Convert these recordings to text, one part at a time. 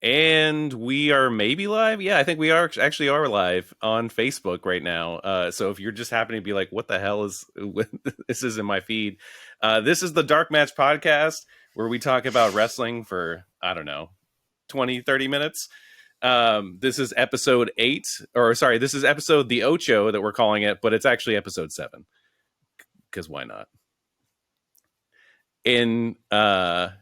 And we are maybe live. Yeah, I think we are actually are live on Facebook right now. So if you're just happening to be like, what the hell is this is in my feed? This is the Dark Match podcast where we talk about wrestling for, I don't know, 20, 30 minutes. This is episode 8, or sorry, this is episode the Ocho that we're calling it, but it's actually episode 7. Because why not? In honor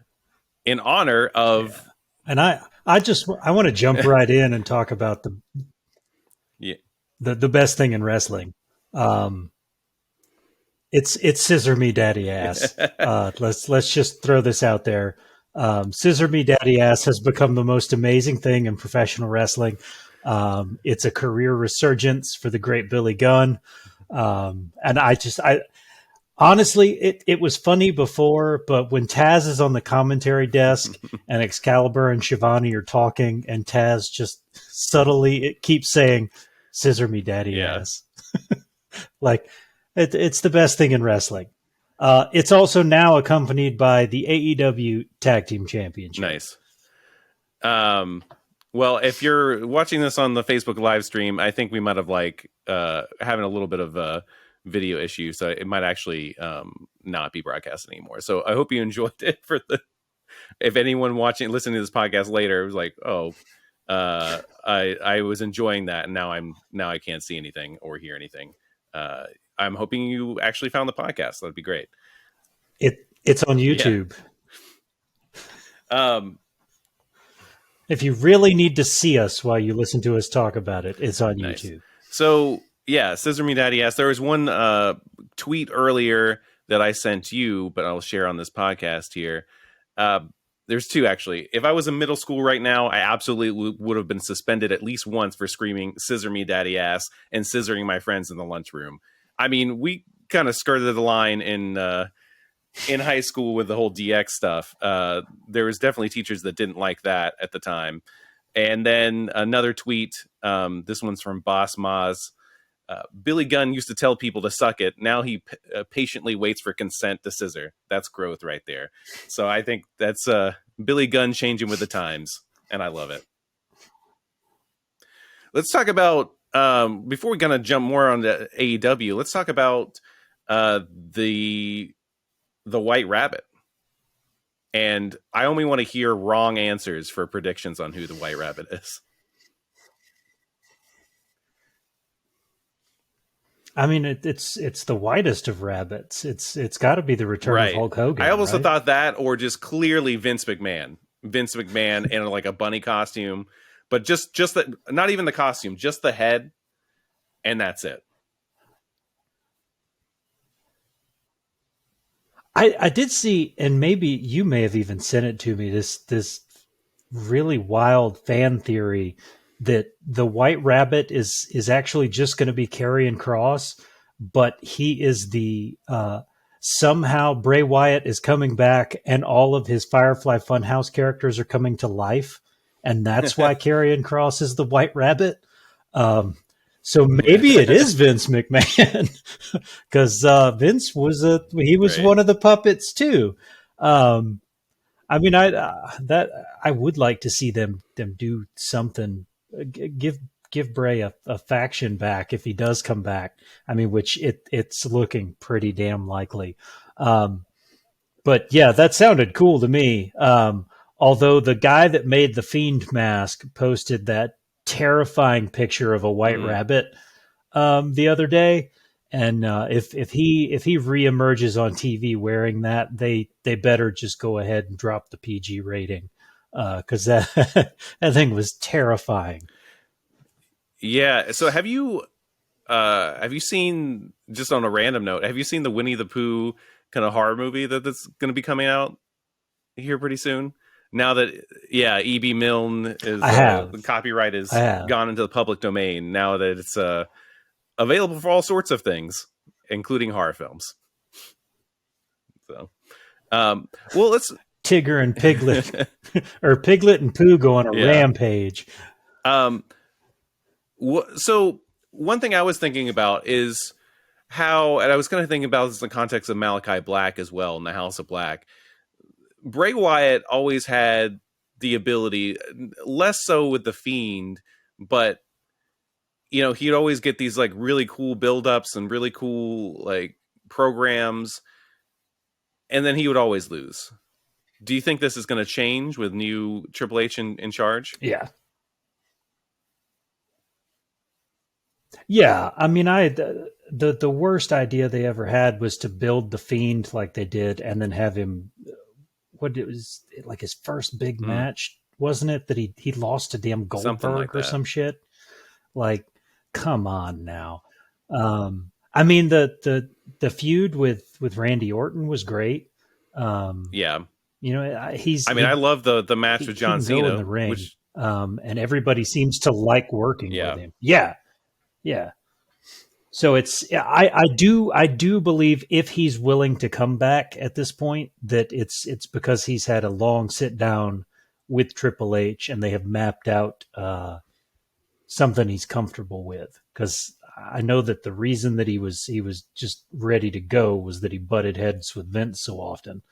of... Yeah. And I want to jump right in and talk about the best thing in wrestling. It's Scissor Me Daddy Ass. Let's just throw this out there. Scissor Me Daddy Ass has become the most amazing thing in professional wrestling. It's a career resurgence for the great Billy Gunn. And honestly, it was funny before, but when Taz is on the commentary desk and Excalibur and Shivani are talking, and Taz just subtly keeps saying, "Scissor me, daddy ass," like it's the best thing in wrestling. It's also now accompanied by the AEW Tag Team Championship. Nice. Well, if you're watching this on the Facebook live stream, I think we might have having a little bit of a video issue, so it might actually not be broadcast anymore. So I hope you enjoyed it. If anyone listening to this podcast later was like, oh, I was enjoying that, and now I can't see anything or hear anything. I'm hoping you actually found the podcast. That'd be great. It's on YouTube. Yeah. If you really need to see us while you listen to us talk about it, it's on YouTube. So yeah, Scissor Me Daddy asked. There was one tweet earlier that I sent you, but I'll share on this podcast here. There's two, actually. If I was in middle school right now, I absolutely would have been suspended at least once for screaming "Scissor me, daddy ass" and scissoring my friends in the lunchroom. I mean, we kind of skirted the line in high school with the whole DX stuff. There was definitely teachers that didn't like that at the time. And then another tweet. This one's from Boss Maz. Billy Gunn used to tell people to suck it. Now he patiently waits for consent to scissor. That's growth right there. So I think that's Billy Gunn changing with the times, and I love it. Let's talk about, before we're going to jump more on the AEW, let's talk about the White Rabbit. And I only want to hear wrong answers for predictions on who the White Rabbit is. I mean, it's the whitest of rabbits. It's got to be the return of Hulk Hogan. I also thought that, or just clearly Vince McMahon in like a bunny costume, but just the, not even the costume, just the head, and that's it. I did see, and maybe you may have even sent it to me, this really wild fan theory that the White Rabbit is actually just going to be Karrion Kross, but he is the somehow Bray Wyatt is coming back and all of his Firefly Funhouse characters are coming to life, and that's why Karrion Kross is the White Rabbit. So maybe it is Vince McMahon, because Vince was one of the puppets too. I mean, I would like to see them do something. Give Bray a faction back if he does come back. I mean, which it's looking pretty damn likely. But yeah, that sounded cool to me. Although the guy that made the Fiend mask posted that terrifying picture of a white rabbit the other day, and if he reemerges on TV wearing that, they better just go ahead and drop the PG rating. Because that thing was terrifying. Yeah. So have you seen, just on a random note, have you seen the Winnie the Pooh kind of horror movie that's going to be coming out here pretty soon? Now that, E.B. Milne is the copyright is gone into the public domain. Now that it's available for all sorts of things, including horror films. So, well, let's. Tigger and Piglet, or Piglet and Pooh go on a rampage. So one thing I was thinking about is how, and I was kind of thinking about this in the context of Malachi Black as well, in the House of Black. Bray Wyatt always had the ability, less so with the Fiend, but he'd always get these like really cool buildups and really cool like programs, and then he would always lose. Do you think this is going to change with new Triple H in charge? Yeah. Yeah, I mean, the worst idea they ever had was to build the Fiend like they did, and then have him. What it was like his first big match, wasn't it? That he lost to damn Something like Goldberg or that. some shit. Like, come on now. I mean, the feud with Randy Orton was great. Yeah. He's. I mean, I love the match with he John can go in Cena, the ring, which and everybody seems to like working yeah. with him. Yeah, yeah. So I do believe if he's willing to come back at this point, that it's because he's had a long sit down with Triple H and they have mapped out something he's comfortable with. Because I know that the reason that he was just ready to go was that he butted heads with Vince so often.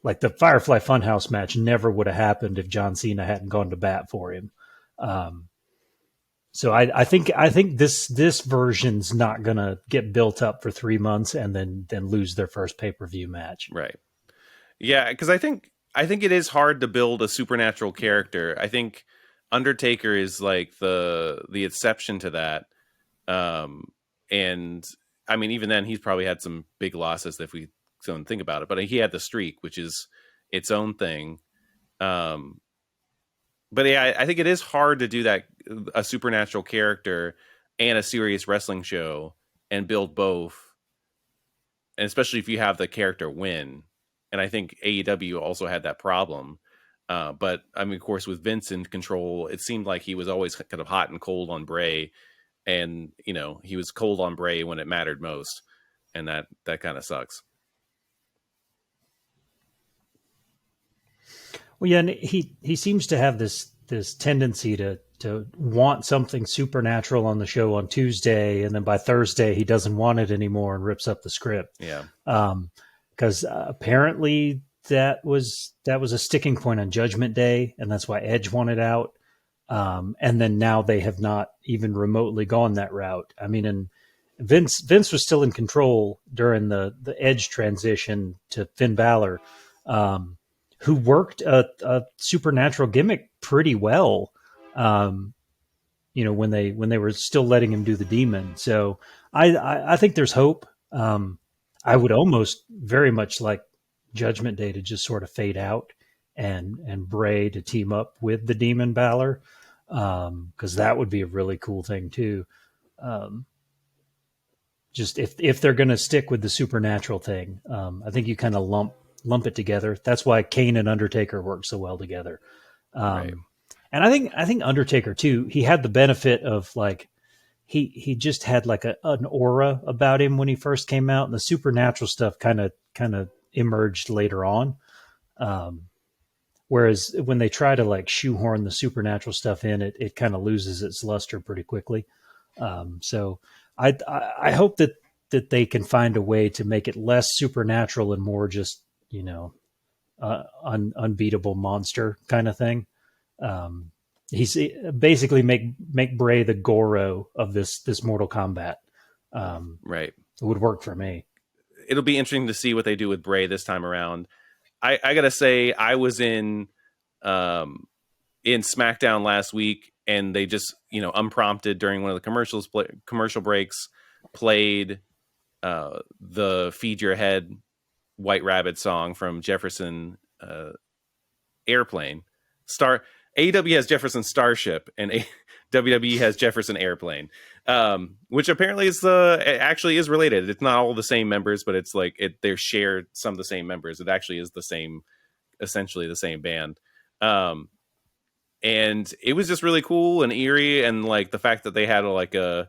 Like the Firefly Funhouse match never would have happened if John Cena hadn't gone to bat for him. So I think this version's not gonna get built up for 3 months and then lose their first pay-per-view match. Right. Yeah, because I think it is hard to build a supernatural character. I think Undertaker is like the exception to that. And I mean, even then, he's probably had some big losses if we don't think about it. But he had the streak, which is its own thing. But yeah, I think it is hard to do that, a supernatural character and a serious wrestling show, and build both. And especially if you have the character win. And I think AEW also had that problem. But I mean, of course, with Vince in control, it seemed like he was always kind of hot and cold on Bray. And, he was cold on Bray when it mattered most. And that kind of sucks. Well, yeah, and he seems to have this tendency to want something supernatural on the show on Tuesday, and then by Thursday he doesn't want it anymore and rips up the script. Yeah. Because apparently that was a sticking point on Judgment Day, and that's why Edge wanted out. And then now they have not even remotely gone that route. I mean, and Vince was still in control during the Edge transition to Finn Balor. Who worked a supernatural gimmick pretty well, when they were still letting him do the demon. So I think there's hope. I would almost very much like Judgment Day to just sort of fade out and Bray to team up with the Demon Balor, because that would be a really cool thing too. Just if they're going to stick with the supernatural thing, I think you kind of lump it together. That's why Kane and Undertaker work so well together. Right. And I think Undertaker too, he had the benefit of like, he just had like an aura about him when he first came out, and the supernatural stuff kind of emerged later on. Whereas when they try to like shoehorn the supernatural stuff in, it kind of loses its luster pretty quickly. So I hope that they can find a way to make it less supernatural and more just, unbeatable monster kind of thing. He's basically make Bray the Goro of this Mortal Kombat. Right. It would work for me. It'll be interesting to see what they do with Bray this time around. I gotta say, I was in SmackDown last week, and they just, unprompted during one of the commercial breaks, played the Feed Your Head White Rabbit song from Jefferson Airplane. AEW has Jefferson Starship, and WWE has Jefferson Airplane, which apparently actually is related. It's not all the same members, but it's like they're shared some of the same members. It actually is essentially the same band. And it was just really cool and eerie, and like the fact that they had a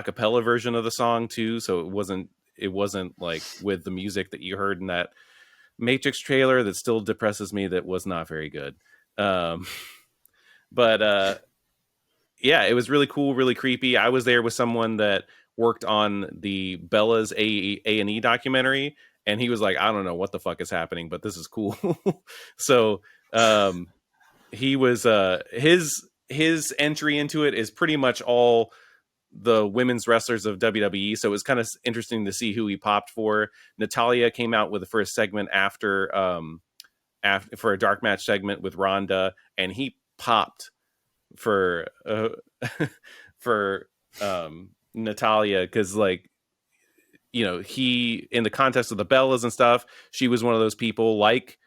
cappella version of the song too, so it wasn't like with the music that you heard in that Matrix trailer that still depresses me, that was not very good. But yeah, it was really cool, really creepy. I was there with someone that worked on the Bella's A&E documentary, and he was like, I don't know what the fuck is happening, but this is cool. So he was his entry into it is pretty much all the women's wrestlers of WWE. So it was kind of interesting to see who he popped for. Natalya came out with the first segment after for a dark match segment with Ronda, and he popped for for Natalya, because like, you know, he, in the context of the Bellas and stuff, she was one of those people, like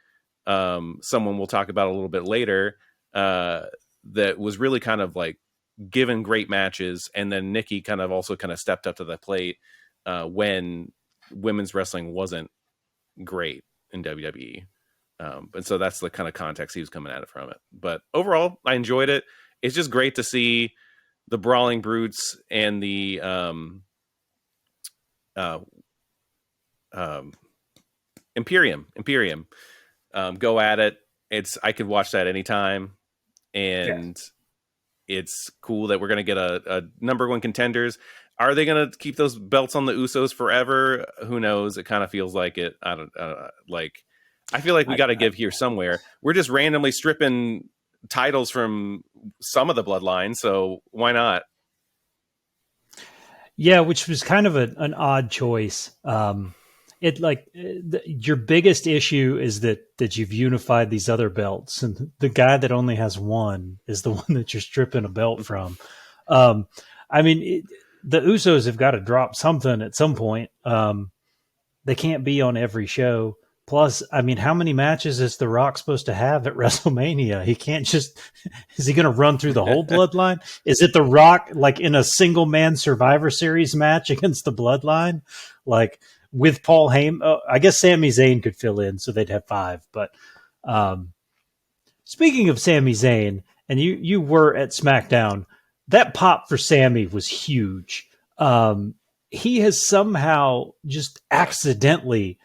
someone we'll talk about a little bit later, that was really kind of like given great matches. And then Nikki kind of also kind of stepped up to the plate when women's wrestling wasn't great in WWE. And so that's the kind of context he was coming at it from it. But overall, I enjoyed it. It's just great to see the Brawling Brutes and the Imperium go at it. I could watch that anytime, and it's cool that we're going to get a number one contenders. Are they going to keep those belts on the Usos forever? Who knows? It kind of feels like it. I feel like we got to give here somewhere. We're just randomly stripping titles from some of the bloodline, so why not? Yeah, which was kind of an odd choice. Your biggest issue is that you've unified these other belts, and the guy that only has one is the one that you're stripping a belt from. The Usos have got to drop something at some point. They can't be on every show. Plus, I mean, how many matches is The Rock supposed to have at WrestleMania? He can't just, is he going to run through the whole bloodline? Is it The Rock, like in a single man Survivor Series match against the bloodline? Like with Paul Heyman, I guess Sami Zayn could fill in, so they'd have 5. But speaking of Sami Zayn, and you were at SmackDown, that pop for Sami was huge. He has somehow just accidentally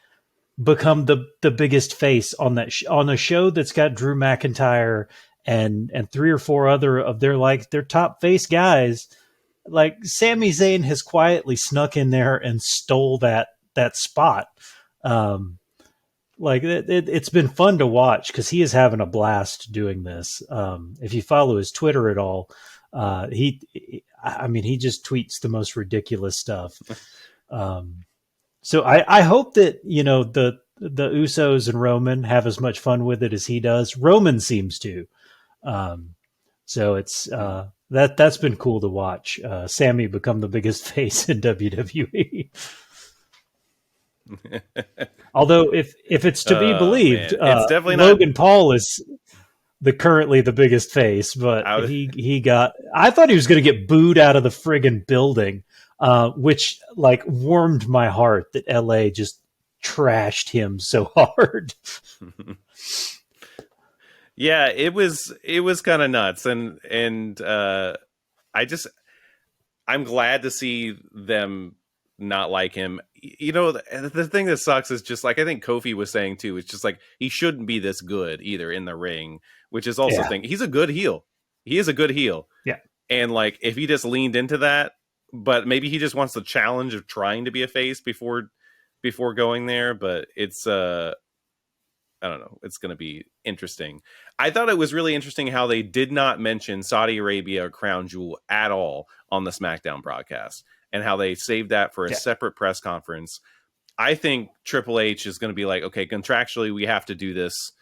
become the biggest face on that on a show that's got Drew McIntyre and 3 or 4 other of their top face guys. Like Sami Zayn has quietly snuck in there and stole that spot. It's been fun to watch because he is having a blast doing this. If you follow his Twitter at all, he just tweets the most ridiculous stuff. So I hope that, the Usos and Roman have as much fun with it as he does. Roman seems to. So it's that's been cool to watch. Sammy become the biggest face in WWE. Although if it's to be believed, it's definitely Logan Paul is currently the biggest face, but he got. I thought he was going to get booed out of the friggin' building. Which warmed my heart that LA just trashed him so hard. Yeah, it was kind of nuts. And I'm glad to see them not like him. The thing that sucks is just I think Kofi was saying too, it's just he shouldn't be this good either in the ring, which is also thing. He's a good heel. He is a good heel. Yeah. And if he just leaned into that, but maybe he just wants the challenge of trying to be a face before going there. But it's I don't know. It's going to be interesting. I thought it was really interesting how they did not mention Saudi Arabia or Crown Jewel at all on the SmackDown broadcast, and how they saved that for a separate press conference. I think Triple H is going to be like, okay, contractually we have to do this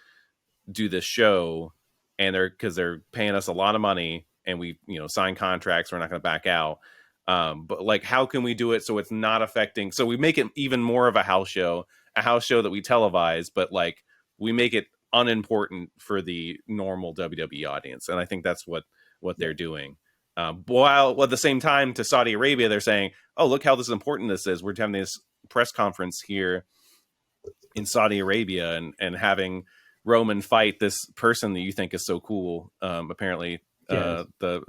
show, and because they're paying us a lot of money, and we sign contracts, we're not going to back out. But how can we do it so it's not affecting? So we make it even more of a house show that we televise, but we make it unimportant for the normal WWE audience. And I think that's what they're doing. While at the same time to Saudi Arabia, they're saying, oh, look how important this is. We're having this press conference here in Saudi Arabia and having Roman fight this person that you think is so cool. Apparently the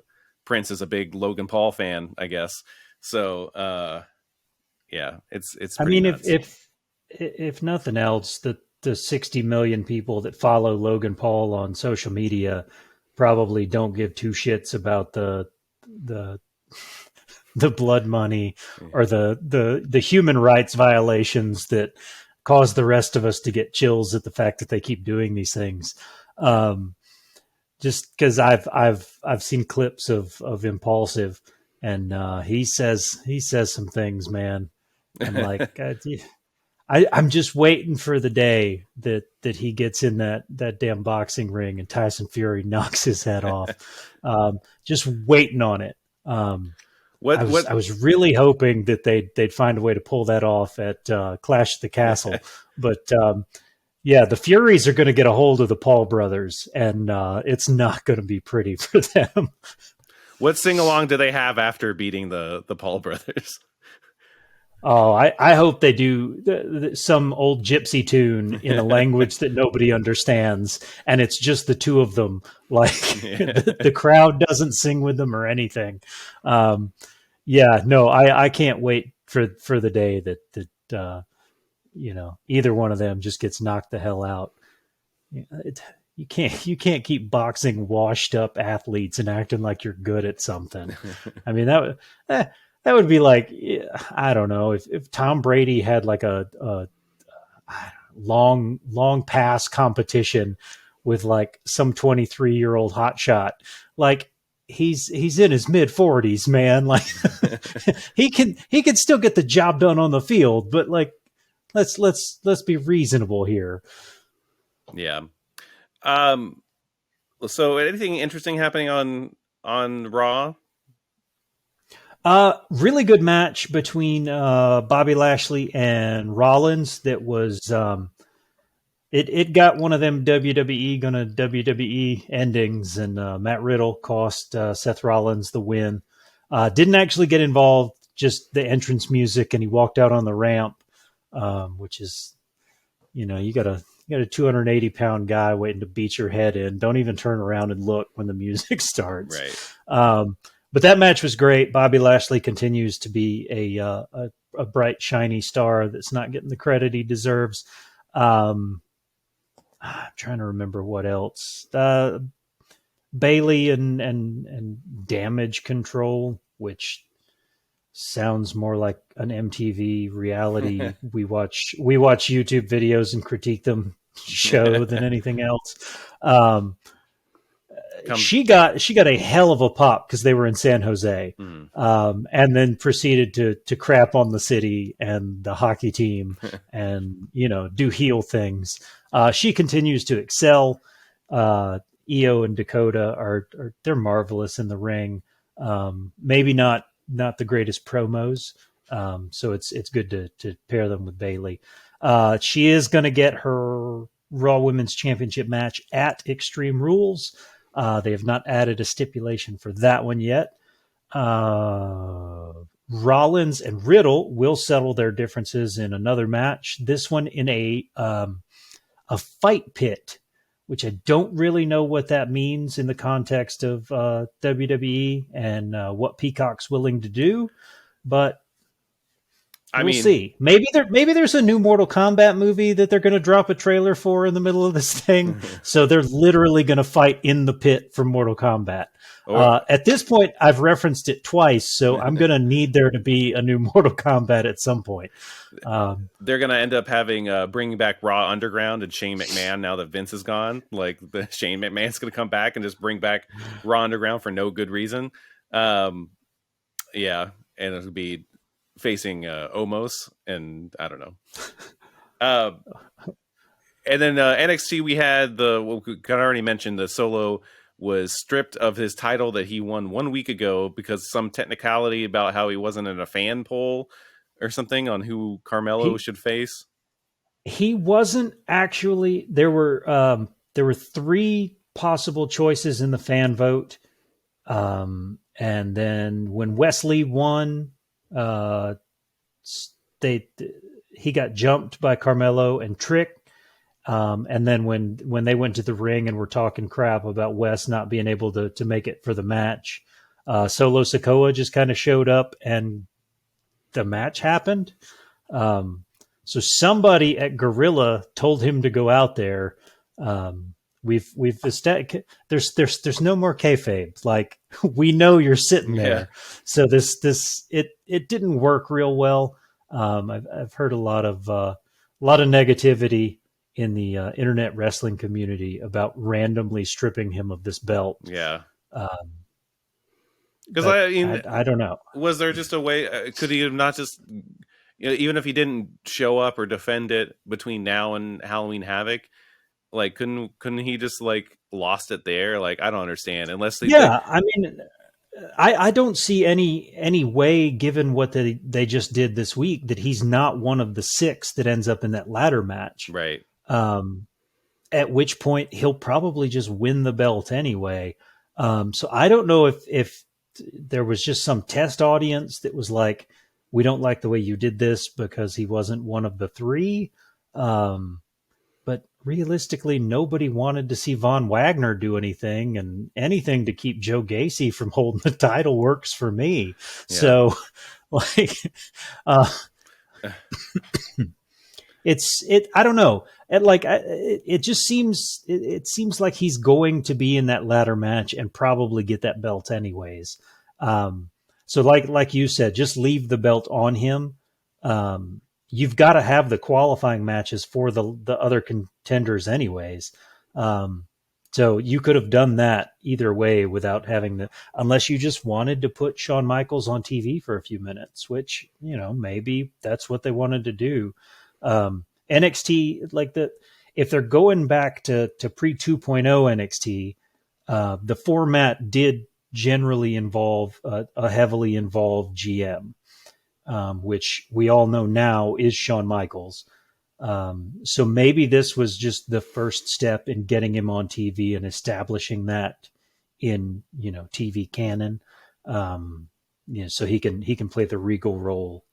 Prince is a big Logan Paul fan, I guess. So, it's. I mean, nuts. if nothing else, the 60 million people that follow Logan Paul on social media probably don't give 2 shits about the blood money or the human rights violations that cause the rest of us to get chills at the fact that they keep doing these things. Just because I've seen clips of Impulsive, and he says some things, man. And like I'm just waiting for the day that he gets in that damn boxing ring and Tyson Fury knocks his head off. Just waiting on it. I was really hoping that they'd find a way to pull that off at Clash at the Castle, but yeah, the Furies are going to get a hold of the Paul brothers, and it's not going to be pretty for them. What sing along do they have after beating the Paul brothers? Oh, I hope they do some old gypsy tune in a language that nobody understands, and it's just the two of them. Like the crowd doesn't sing with them or anything. Yeah, no, I can't wait for the day that either one of them just gets knocked the hell out. You can't keep boxing washed up athletes and acting like you're good at something. I mean that would be like, I don't know, if Tom Brady had like a long pass competition with like some 23-year-old hotshot, like he's in his mid 40s, man. Like he can still get the job done on the field, but like let's be reasonable here. Yeah. So anything interesting happening on Raw? Really good match between Bobby Lashley and Rollins. That was it got one of them WWE gonna WWE endings, and Matt Riddle cost Seth Rollins the win. Didn't actually get involved, just the entrance music, and he walked out on the ramp, which is, you got a 280-pound guy waiting to beat your head in. Don't even turn around and look when the music starts. Right. But that match was great. Bobby Lashley continues to be a bright, shiny star that's not getting the credit he deserves. I'm trying to remember what else. Bailey and Damage Control, which sounds more like an MTV reality we watch YouTube videos and critique them show than anything else. She got a hell of a pop because they were in San Jose, and then proceeded to crap on the city and the hockey team and do heel things. She continues to excel. Io and Dakota are they're marvelous in the ring. Maybe not the greatest promos, so it's good to pair them with Bailey. She is going to get her Raw Women's Championship match at Extreme Rules. They have not added a stipulation for that one yet. Rollins and Riddle will settle their differences in another match. This one in a fight pit, which I don't really know what that means in the context of WWE and what Peacock's willing to do, but we'll see. Maybe there's a new Mortal Kombat movie that they're going to drop a trailer for in the middle of this thing. So they're literally going to fight in the pit for Mortal Kombat. At this point, I've referenced it twice, so I'm going to need there to be a new Mortal Kombat at some point. They're going to end up having bringing back Raw Underground and Shane McMahon now that Vince is gone. Like Shane McMahon's going to come back and just bring back Raw Underground for no good reason. Yeah, and it'll be facing Omos, and I don't know. And then NXT, we had we kind of already mentioned the Solo was stripped of his title that he won 1 week ago because some technicality about how he wasn't in a fan poll or something on who Carmelo should face. He wasn't actually. There were 3 possible choices in the fan vote, and then when Wesley won, he got jumped by Carmelo and Trick. And then when they went to the ring and were talking crap about Wes not being able to make it for the match, Solo Sikoa just kind of showed up and the match happened. So somebody at Gorilla told him to go out there. We've there's no more kayfabe. Like, we know you're sitting there. Yeah. So it didn't work real well. I've heard a lot of lot of negativity in the internet wrestling community about randomly stripping him of this belt. Yeah. Um, Because but I mean, I don't know. was there just a way? Could he have not just, even if he didn't show up or defend it between now and Halloween Havoc, like couldn't he just like lost it there? Like I don't understand unless Yeah, I mean, I don't see any way, given what they just did this week, that he's not one of the 6 that ends up in that ladder match. right. Um, at which point he'll probably just win the belt anyway. So I don't know if there was just some test audience that was like, we don't like the way you did this because he wasn't one of the 3. But realistically, nobody wanted to see Von Wagner do anything, and anything to keep Joe Gacy from holding the title works for me. Yeah. So, like, uh, I don't know. It just seems it seems like he's going to be in that ladder match and probably get that belt anyways. So like you said, just leave the belt on him. You've got to have the qualifying matches for the other contenders anyways. So you could have done that either way without having unless you just wanted to put Shawn Michaels on TV for a few minutes, which, maybe that's what they wanted to do. NXT, if they're going back to pre 2.0 NXT, the format did generally involve a heavily involved GM, which we all know now is Shawn Michaels. So maybe this was just the first step in getting him on TV and establishing that in, TV canon. So he can play the regal role.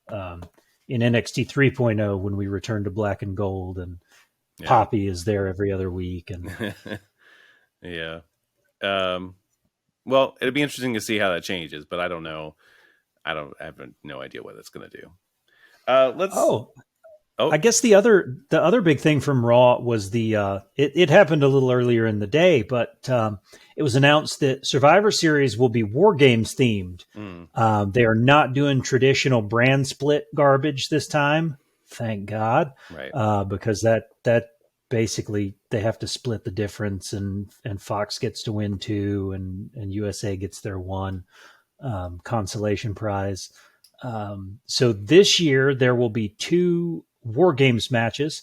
In NXT 3.0 when we return to black and gold and Poppy is there every other week. And yeah. Well, it'd be interesting to see how that changes, but I don't know. I have no idea what it's going to do. I guess the other big thing from Raw was it happened a little earlier in the day, but it was announced that Survivor Series will be War Games themed. They are not doing traditional brand split garbage this time, thank God, right? Because that basically they have to split the difference, and Fox gets to win 2, and USA gets their 1 consolation prize. So this year there will be 2 War Games matches.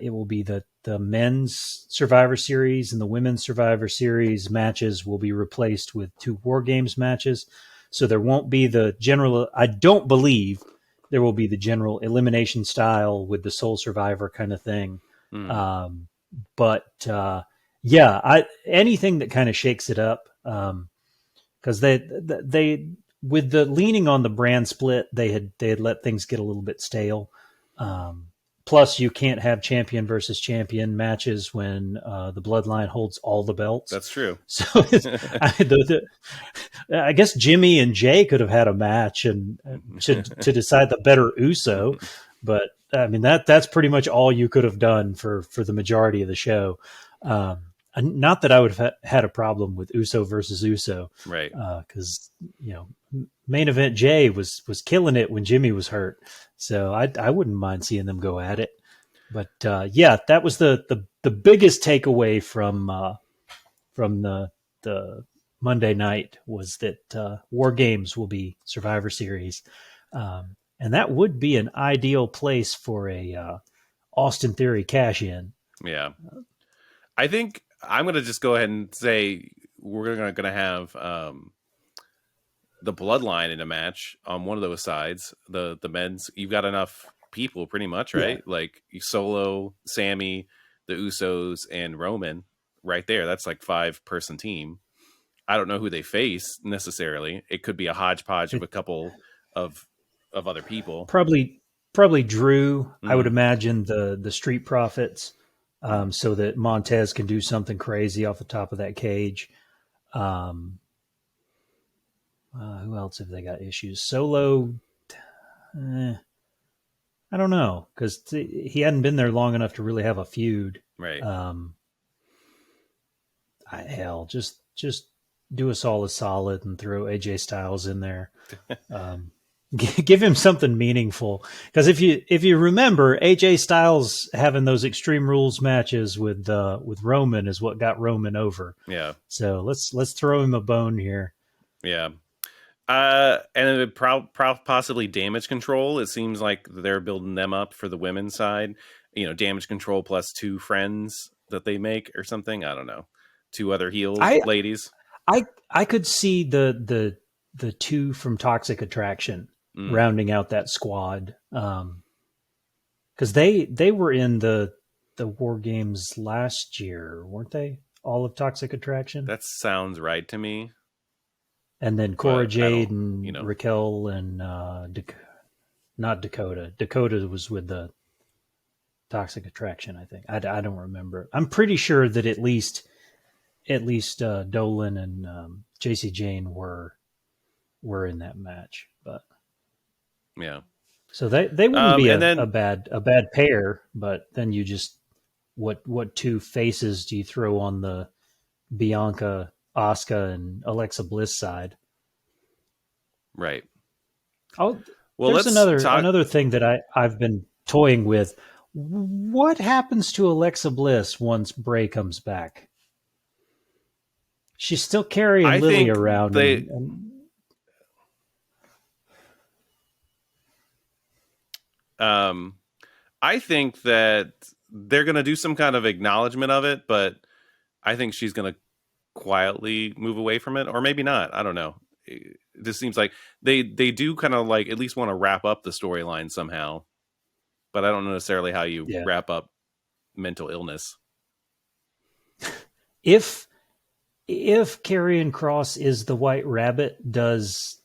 It will be the men's Survivor Series and the women's Survivor Series matches will be replaced with 2 War Games matches. So there won't be the general, I don't believe there will be the general elimination style with the sole survivor kind of thing. Anything that kind of shakes it up, because they with the leaning on the brand split, they had let things get a little bit stale. Plus, you can't have champion versus champion matches when the Bloodline holds all the belts. That's true. So I guess Jimmy and Jay could have had a match and to decide the better Uso, but I mean that's pretty much all you could have done for the majority of the show. Not that I would have had a problem with Uso versus Uso, right? Because main event Jay was killing it when Jimmy was hurt, so I wouldn't mind seeing them go at it. But that was the biggest takeaway from the Monday night was that War Games will be Survivor Series, and that would be an ideal place for a Austin Theory cash in. Yeah, I think I'm going to just go ahead and say we're going to have the Bloodline in a match on one of those sides. The men's, you've got enough people pretty much, right? Yeah. Like Solo, Sammy, the Usos, and Roman right there. That's like 5-person team. I don't know who they face necessarily. It could be a hodgepodge of a couple of other people. Probably Drew. I would imagine the Street Profits. So that Montez can do something crazy off the top of that cage. Who else have they got issues? Solo, I don't know, because he hadn't been there long enough to really have a feud. Right. Just do us all a solid and throw AJ Styles in there. Give him something meaningful, because if you remember, AJ Styles having those Extreme Rules matches with Roman is what got Roman over. Yeah. So let's throw him a bone here. Yeah. And it would possibly Damage Control. It seems like they're building them up for the women's side. Damage Control plus 2 friends that they make or something. I don't know. 2 other heel ladies. I could see the 2 from Toxic Attraction rounding out that squad, because they were in the War Games last year, weren't they? All of Toxic Attraction. That sounds right to me. And then Cora Jade and Raquel and not Dakota. Dakota was with the Toxic Attraction, I think. I don't remember. I'm pretty sure that at least Dolan and JC Jane were in that match. But yeah, so they wouldn't be a bad pair. But then you just what 2 faces do you throw on the Bianca, Asuka, and Alexa Bliss side? Right. Oh, well, there's another thing that I've been toying with. What happens to Alexa Bliss once Bray comes back? She's still carrying Lily around. I think that they're going to do some kind of acknowledgement of it, but I think she's going to quietly move away from it, or maybe not. I don't know. It just seems like they do kind of like at least want to wrap up the storyline somehow, but I don't know necessarily how you wrap up mental illness. If Karrion Kross is the White Rabbit, does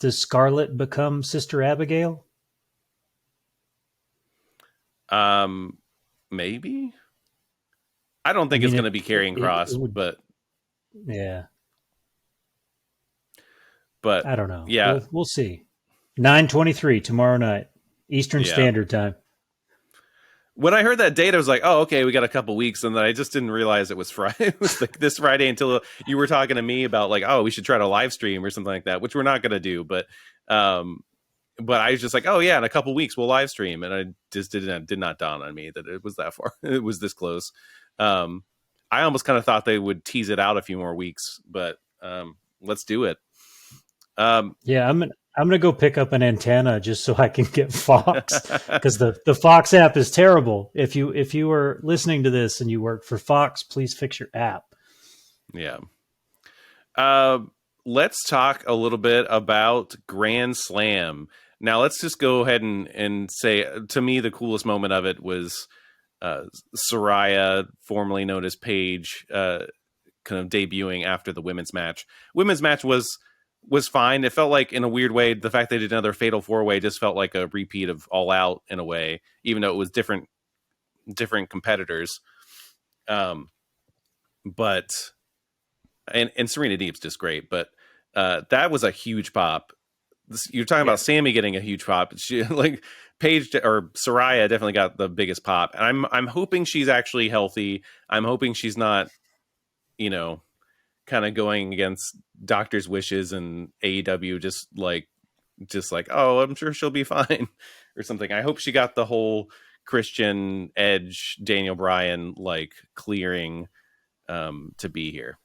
Scarlett become Sister Abigail? Maybe. I don't think it's going to be Karrion Kross, but yeah. But I don't know. Yeah, we'll see. 9:23 tomorrow night, Eastern Standard Time. When I heard that date, I was like, "Oh, okay, we got a couple weeks," and then I just didn't realize it was Friday. It was like this Friday until you were talking to me about like, "Oh, we should try to live stream or something like that," which we're not going to do. But I was just like, "Oh yeah, in a couple weeks we'll live stream," and I just did not dawn on me that it was that far. It was this close. I almost kind of thought they would tease it out a few more weeks, but let's do it. Yeah, I'm gonna go pick up an antenna just so I can get Fox, because the Fox app is terrible. If you are listening to this and you work for Fox, please fix your app. Yeah. Let's talk a little bit about Grand Slam. Now let's just go ahead and say, to me, the coolest moment of it was Saraya, formerly known as Paige, kind of debuting after the women's match. Women's match was fine. It felt like, in a weird way, the fact they did another Fatal 4-Way just felt like a repeat of All Out in a way, even though it was different competitors. But Serena Deeb's just great. But that was a huge pop. You're talking about Sammy getting a huge pop. She, like, Paige or Saraya definitely got the biggest pop. And I'm hoping she's actually healthy. I'm hoping she's not, kind of going against doctor's wishes and AEW just like, oh, I'm sure she'll be fine or something. I hope she got the whole Christian Edge, Daniel Bryan, like, clearing to be here.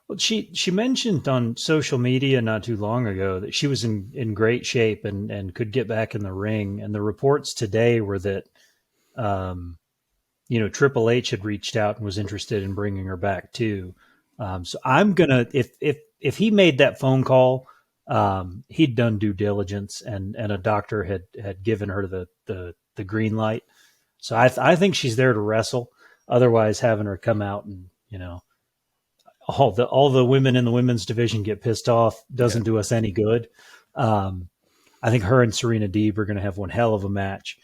Well, she mentioned on social media not too long ago that she was in great shape and could get back in the ring. And the reports today were that, Triple H had reached out and was interested in bringing her back too. So I'm gonna, if he made that phone call, he'd done due diligence and a doctor had given her the green light. So I think she's there to wrestle. Otherwise, having her come out and all the women in the women's division get pissed off doesn't do us any good. I think her and Serena Deeb are going to have one hell of a match.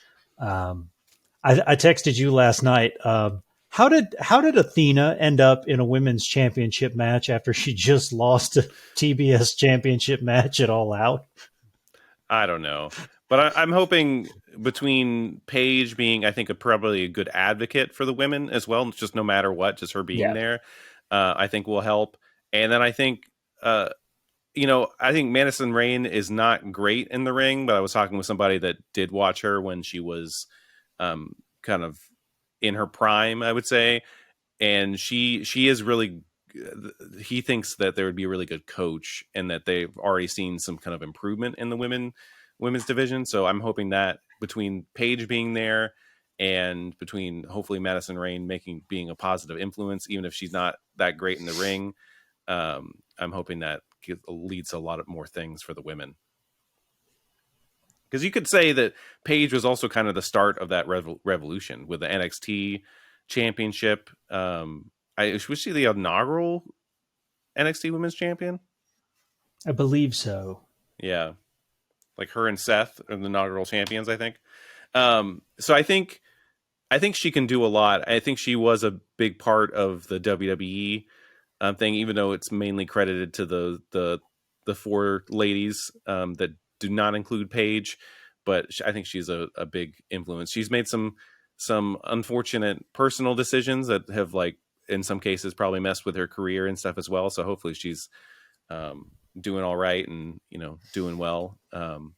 I texted you last night. How did Athena end up in a women's championship match after she just lost a TBS championship match at All Out? I don't know, but I'm hoping between Paige being, I think, probably a good advocate for the women as well, just no matter what, just her being there, I think will help. And then I think I think Madison Rain is not great in the ring, but I was talking with somebody that did watch her when she was kind of in her prime, I would say, and she is really. He thinks that there would be a really good coach, and that they've already seen some kind of improvement in the women's division. So I'm hoping that between Paige being there and between hopefully Madison Rain being a positive influence, even if she's not that great in the ring, I'm hoping that leads to a lot of more things for the women. Because you could say that Paige was also kind of the start of that revolution with the NXT championship. Was she the inaugural NXT Women's Champion? I believe so. Yeah, like her and Seth are the inaugural champions, I think. So I think she can do a lot. I think she was a big part of the WWE thing, even though it's mainly credited to the four ladies that do not include Paige. But I think she's a big influence. She's made some unfortunate personal decisions that have, like, in some cases probably messed with her career and stuff as well. So hopefully she's doing all right and, doing well. Yeah.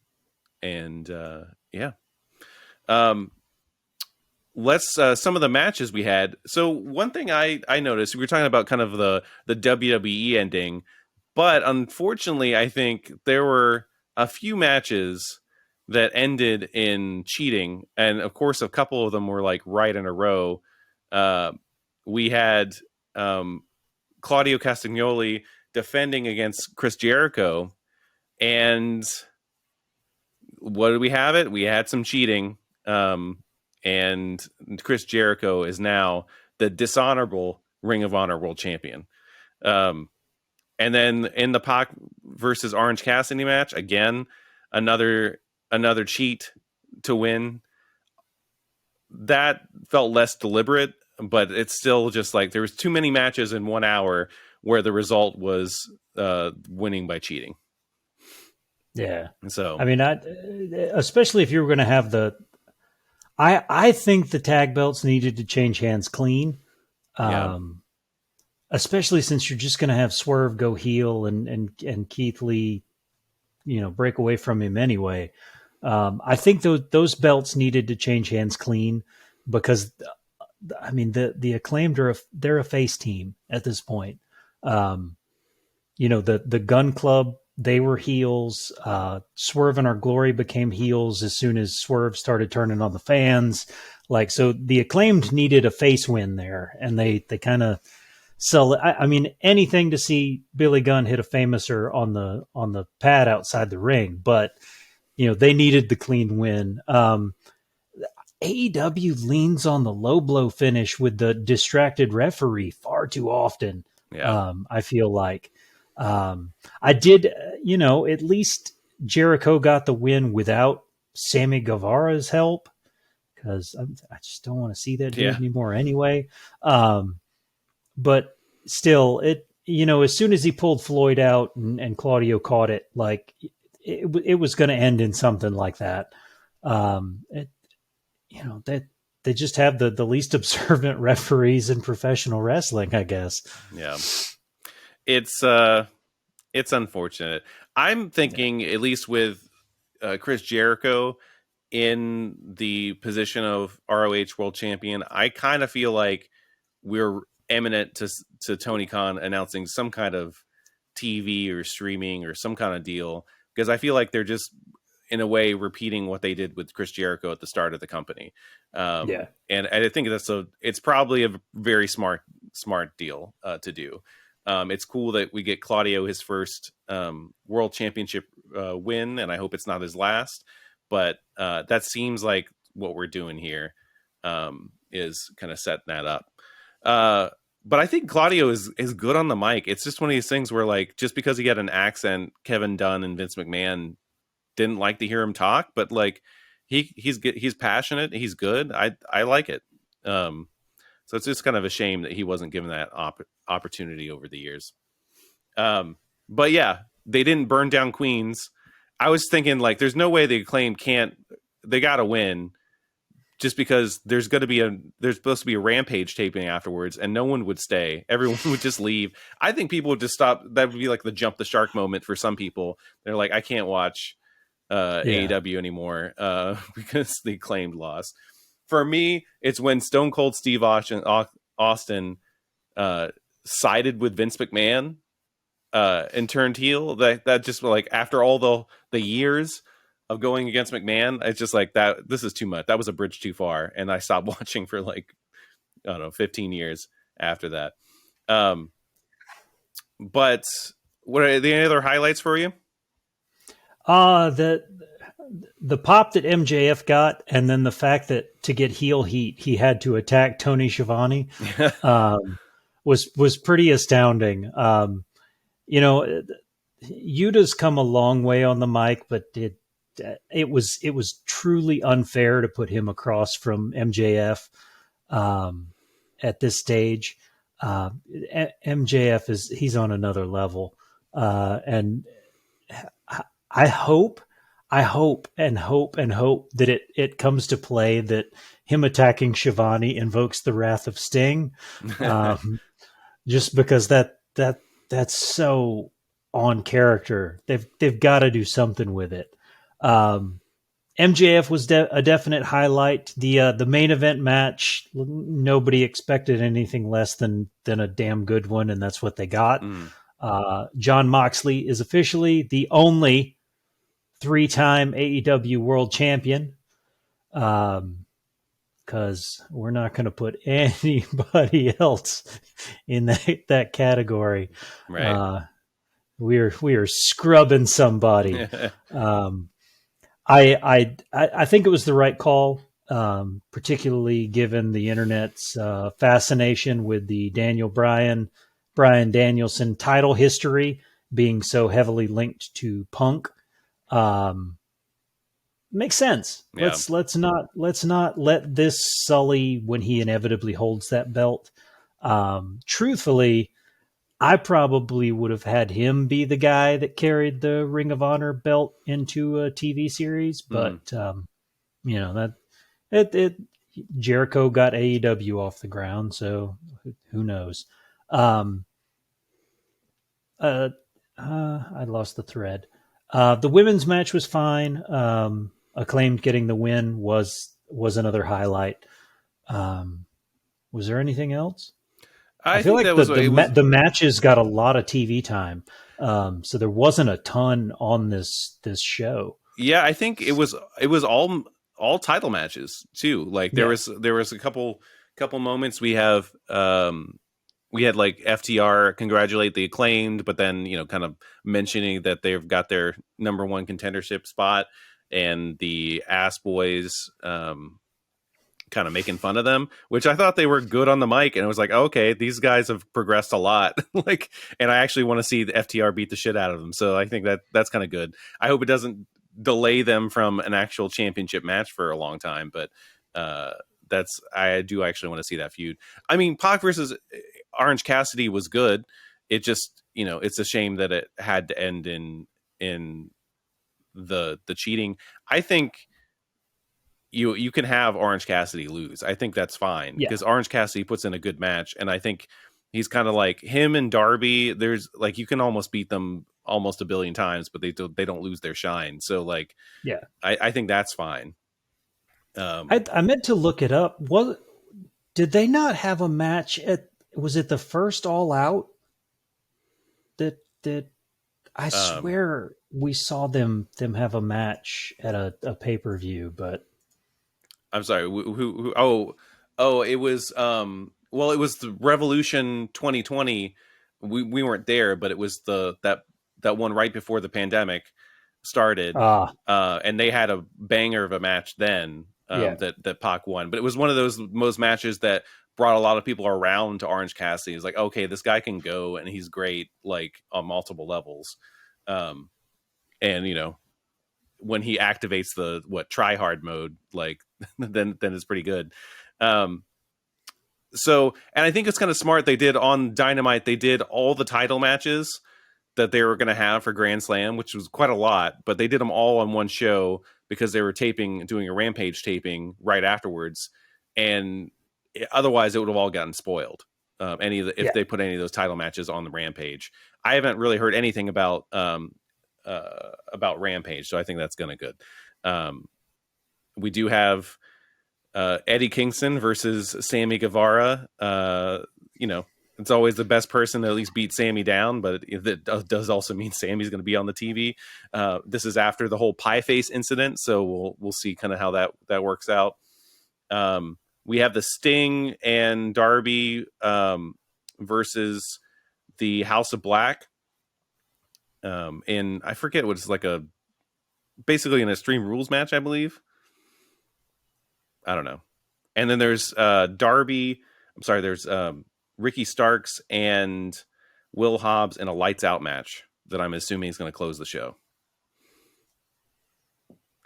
Let's some of the matches we had. So one thing I noticed, we were talking about kind of the WWE ending, but unfortunately I think there were a few matches that ended in cheating, and of course a couple of them were like right in a row. We had Claudio Castagnoli defending against Chris Jericho, and what did we have? We had some cheating, and Chris Jericho is now the dishonorable Ring of Honor World Champion. And then in the Pac versus Orange Cassidy match, again, another cheat to win. That felt less deliberate, but it's still just like there was too many matches in 1 hour where the result was winning by cheating. Yeah. So I mean, especially if you were going to have I think the tag belts needed to change hands clean. Yeah. Especially since you're just going to have Swerve go heel and Keith Lee, break away from him anyway. I think those belts needed to change hands clean because, I mean, the Acclaimed they're a face team at this point. The Gun Club, they were heels. Swerve and Our Glory became heels as soon as Swerve started turning on the fans. So the Acclaimed needed a face win there, and they kind of sell it. I mean, anything to see Billy Gunn hit a famouser on the pad outside the ring, but they needed the clean win. AEW leans on the low blow finish with the distracted referee far too often. Yeah. I feel like I did, at least Jericho got the win without Sammy Guevara's help, because I just don't want to see that dude anymore anyway. But still, as soon as he pulled Floyd out and Claudio caught it, it was going to end in something like that. They just have the least observant referees in professional wrestling, I guess. Yeah. It's unfortunate. I'm thinking, at least with Chris Jericho in the position of ROH World Champion, I kind of feel like we're eminent to Tony Khan announcing some kind of TV or streaming or some kind of deal, because I feel like they're just, in a way, repeating what they did with Chris Jericho at the start of the company. And I think it's probably a very smart deal to do. It's cool that we get Claudio his first world championship win, and I hope it's not his last. But that seems like what we're doing here is kind of setting that up. But I think Claudio is good on the mic. It's just one of these things where, just because he had an accent, Kevin Dunn and Vince McMahon didn't like to hear him talk. But he's good, he's passionate, he's good. I like it. So it's just kind of a shame that he wasn't given that opportunity over the years. But yeah, they didn't burn down Queens. I was thinking, there's no way the Acclaim can't. They got to win. just because there's supposed to be a Rampage taping afterwards, and no one would stay. Everyone would just leave. I think people would just stop. That would be like the jump the shark moment for some people. They're like, I can't watch AEW anymore because the Acclaimed loss. For me, it's when Stone Cold Steve Austin sided with Vince McMahon and turned heel. That just like after all the years of going against McMahon, it's just like that. This is too much. That was a bridge too far, and I stopped watching for like, I don't know, 15 years after that. But what are the any other highlights for you? The pop that MJF got, and then the fact that to get heel heat, he had to attack Tony Schiavone, was pretty astounding. Yuta's come a long way on the mic, but it was truly unfair to put him across from MJF at this stage. MJF he's on another level, and I hope that it comes to play that him attacking Schiavone invokes the wrath of Sting, just because that's so on character. They've got to do something with it. MJF was a definite highlight. The main event match, nobody expected anything less than a damn good one, and that's what they got. Jon Moxley is officially the only 3-time AEW World Champion, because we're not going to put anybody else in that category. Right. We are scrubbing somebody. I think it was the right call, particularly given the internet's fascination with the Bryan Danielson title history being so heavily linked to Punk. Makes sense. Yeah. Let's not let this sully when he inevitably holds that belt. Truthfully, I probably would have had him be the guy that carried the Ring of Honor belt into a TV series, but Jericho got AEW off the ground, so who knows? I lost the thread. The women's match was fine. Acclaimed getting the win was another highlight. Was there anything else? I feel like the matches got a lot of TV time, so there wasn't a ton on this show. Yeah, I think it was all title matches too. Like there was a couple moments we had like FTR congratulate the Acclaimed, but then kind of mentioning that they've got their number one contendership spot, and the Ass Boys kind of making fun of them, which I thought they were good on the mic, and it was like, okay, these guys have progressed a lot. Like, and I actually want to see the FTR beat the shit out of them. So I think that's kind of good. I hope it doesn't delay them from an actual championship match for a long time, but I do actually want to see that feud. I mean, Pac versus Orange Cassidy was good. It just, it's a shame that it had to end in the cheating. I think you can have Orange Cassidy lose. I think that's fine because Orange Cassidy puts in a good match, and I think he's kind of like him and Darby. There's like you can almost beat them almost a billion times, but they don't lose their shine. So like, I think that's fine. I meant to look it up. Did they not have a match was it the first All Out that I swear we saw them have a match at a pay-per-view, but I'm sorry. Who it was it was the Revolution 2020. We weren't there, but it was that one right before the pandemic started. And they had a banger of a match then that Pac won. But it was one of those matches that brought a lot of people around to Orange Cassidy. It's like, okay, this guy can go and he's great, like on multiple levels. And when he activates the try hard mode, like then it's pretty good. So, and I think it's kind of smart. They did on Dynamite, they did all the title matches that they were going to have for Grand Slam, which was quite a lot, but they did them all on one show because they were doing a Rampage taping right afterwards, and otherwise it would have all gotten spoiled. If they put any of those title matches on the Rampage. I haven't really heard anything about Rampage, so I think that's going to good. We do have Eddie Kingston versus Sammy Guevara. It's always the best person to at least beat Sammy down, but it does also mean Sammy's going to be on the TV. This is after the whole pie face incident, so we'll see kind of how that works out. We have the Sting and Darby versus the House of Black. And I forget what it's like basically an Extreme Rules match, I believe. I don't know. And then there's there's Ricky Starks and Will Hobbs in a lights out match that I'm assuming is going to close the show.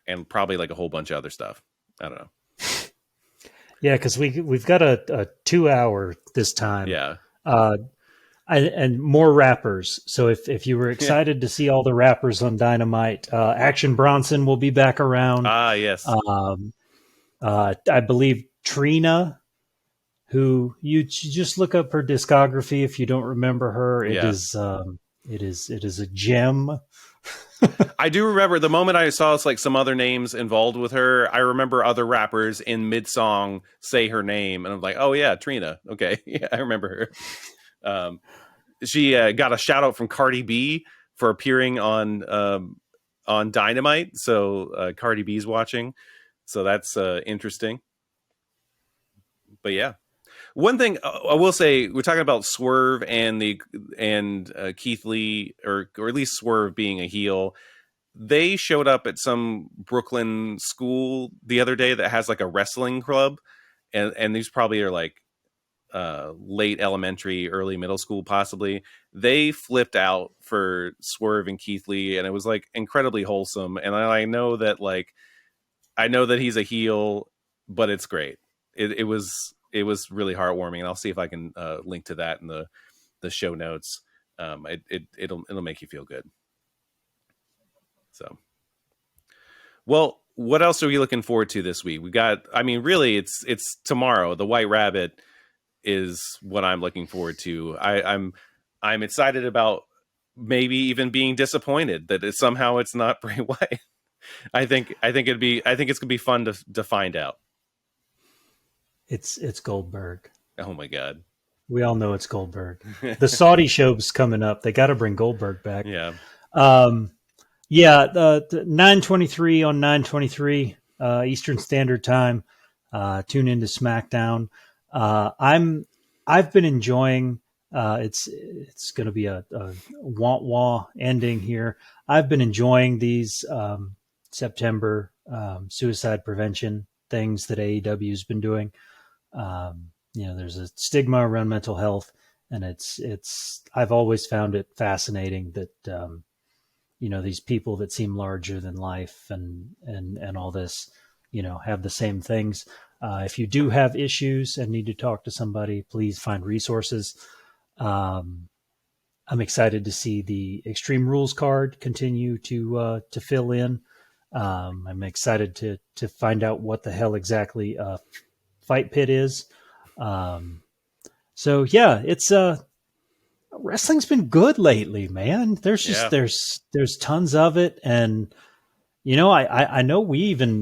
And probably like a whole bunch of other stuff. I don't know. Yeah, because we've got a 2 hour this time. Yeah. And more rappers. So if you were excited to see all the rappers on Dynamite, Action Bronson will be back around. Yes. I believe Trina, who you just look up her discography if you don't remember her. It is a gem. I do remember the moment I saw like some other names involved with her. I remember other rappers in mid song say her name, and I'm like, oh yeah, Trina. Okay, yeah, I remember her. She got a shout out from Cardi B for appearing on Dynamite. So Cardi B's watching, so that's interesting. But yeah, one thing I will say, we're talking about Swerve and Keith Lee, or at least Swerve being a heel. They showed up at some Brooklyn school the other day that has like a wrestling club, and these probably are like late elementary, early middle school, possibly. They flipped out for Swerve and Keith Lee, and it was like incredibly wholesome. And I know that he's a heel, but it's great. It was really heartwarming, and I'll see if I can link to that in the show notes. It'll make you feel good. So, well, what else are we looking forward to this week? We got, really, it's tomorrow. The White Rabbit is what I'm looking forward to. I'm excited about maybe even being disappointed that somehow it's not Bray Wyatt. I think it's gonna be fun to find out. It's Goldberg. Oh my God. We all know it's Goldberg. The Saudi show's coming up. They got to bring Goldberg back. Yeah. The 9:23 on 9:23 Eastern Standard Time. Tune into SmackDown. I've been enjoying. It's going to be a wah ending here. I've been enjoying these September suicide prevention things that AEW has been doing. There's a stigma around mental health, and I've always found it fascinating that these people that seem larger than life and all this, have the same things. If you do have issues and need to talk to somebody, please find resources. I'm excited to see the Extreme Rules card continue to fill in. I'm excited to find out what the hell exactly Fight Pit is. It's wrestling's been good lately, man. There's just there's tons of it, and I know I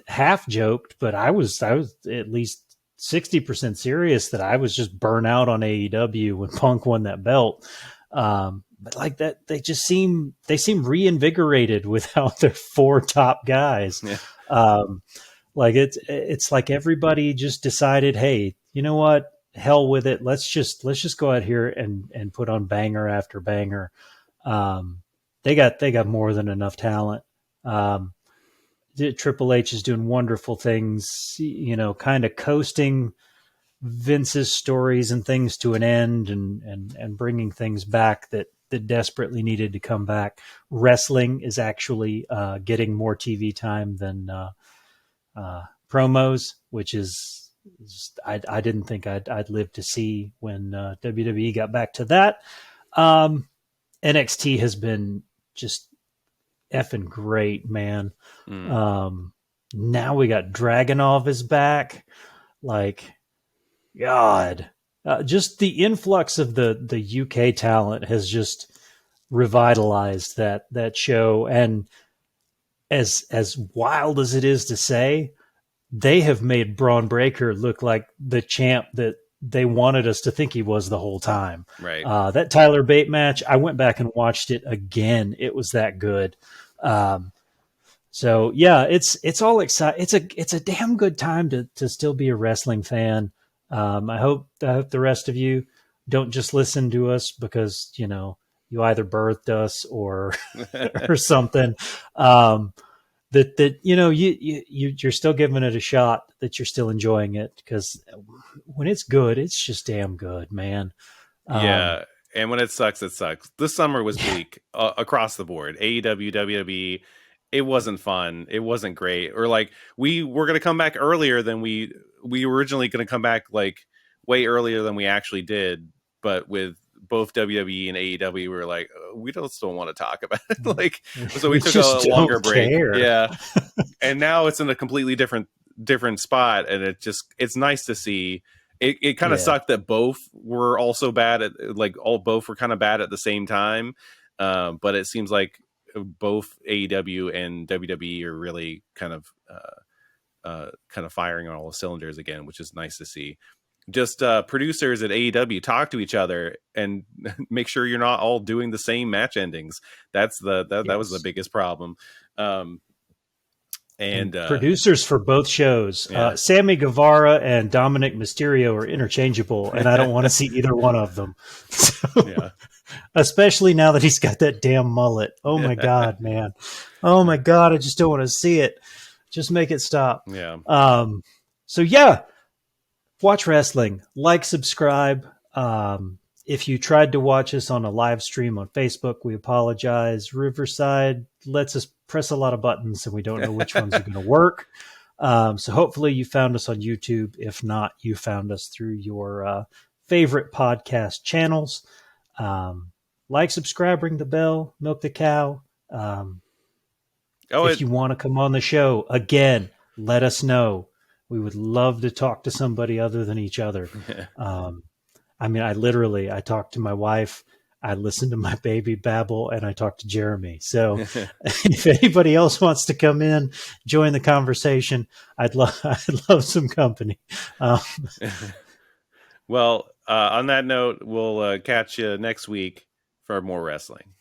half joked, but I was at least 60% serious that I was just burnt out on AEW when Punk won that belt. But like that, they seem reinvigorated without their 4 top guys. Yeah. It's like everybody just decided, hey, you know what? Hell with it. Let's just go out here and put on banger after banger. They got more than enough talent. Triple H is doing wonderful things, kind of coasting Vince's stories and things to an end and bringing things back that desperately needed to come back. Wrestling is actually getting more TV time than promos, which is I didn't think I'd live to see when WWE got back to that. NXT has been just effing great, man. Mm. Now we got Dragunov is back. Like, God, just the influx of the UK talent has just revitalized that show. And as wild as it is to say, they have made Braun Breaker look like the champ that they wanted us to think he was the whole time. Right. That Tyler Bate match, I went back and watched it again. It was that good. So yeah, it's all exciting. It's a damn good time to still be a wrestling fan. I hope the rest of you don't just listen to us because you either birthed us or or something. That you're still giving it a shot. That you're still enjoying it, because when it's good, it's just damn good, man. Yeah. And when it sucks, it sucks. This summer was bleak across the board. AEW, WWE, it wasn't fun. It wasn't great. Or like we were going to come back earlier than we were originally going to come back, like way earlier than we actually did. But with both WWE and AEW, we were like, we still want to talk about it. Like, so we took a longer break. Care. Yeah. And now it's in a completely different spot. And it's nice to see. It kind of sucked that both were also bad at, like, both were kind of bad at the same time. But it seems like both AEW and WWE are really kind of firing on all the cylinders again, which is nice to see. Just producers at AEW talk to each other and make sure you're not all doing the same match endings. That was the biggest problem. And producers for both shows, Sammy Guevara and Dominic Mysterio are interchangeable, and I don't want to see either one of them. So, especially now that he's got that damn mullet. Oh my God, man. Oh my God, I just don't want to see it. Just make it stop. Yeah. So yeah, watch wrestling, like, subscribe. If you tried to watch us on a live stream on Facebook, we apologize. Riverside lets us press a lot of buttons and we don't know which ones are going to work. So hopefully you found us on YouTube. If not, you found us through your favorite podcast channels. Like, subscribe, ring the bell, milk the cow. If you want to come on the show, again, let us know. We would love to talk to somebody other than each other. I mean, I talked to my wife, I listened to my baby babble, and I talked to Jeremy. So if anybody else wants to come in, join the conversation, I'd love some company. Well, on that note, we'll catch you next week for more wrestling.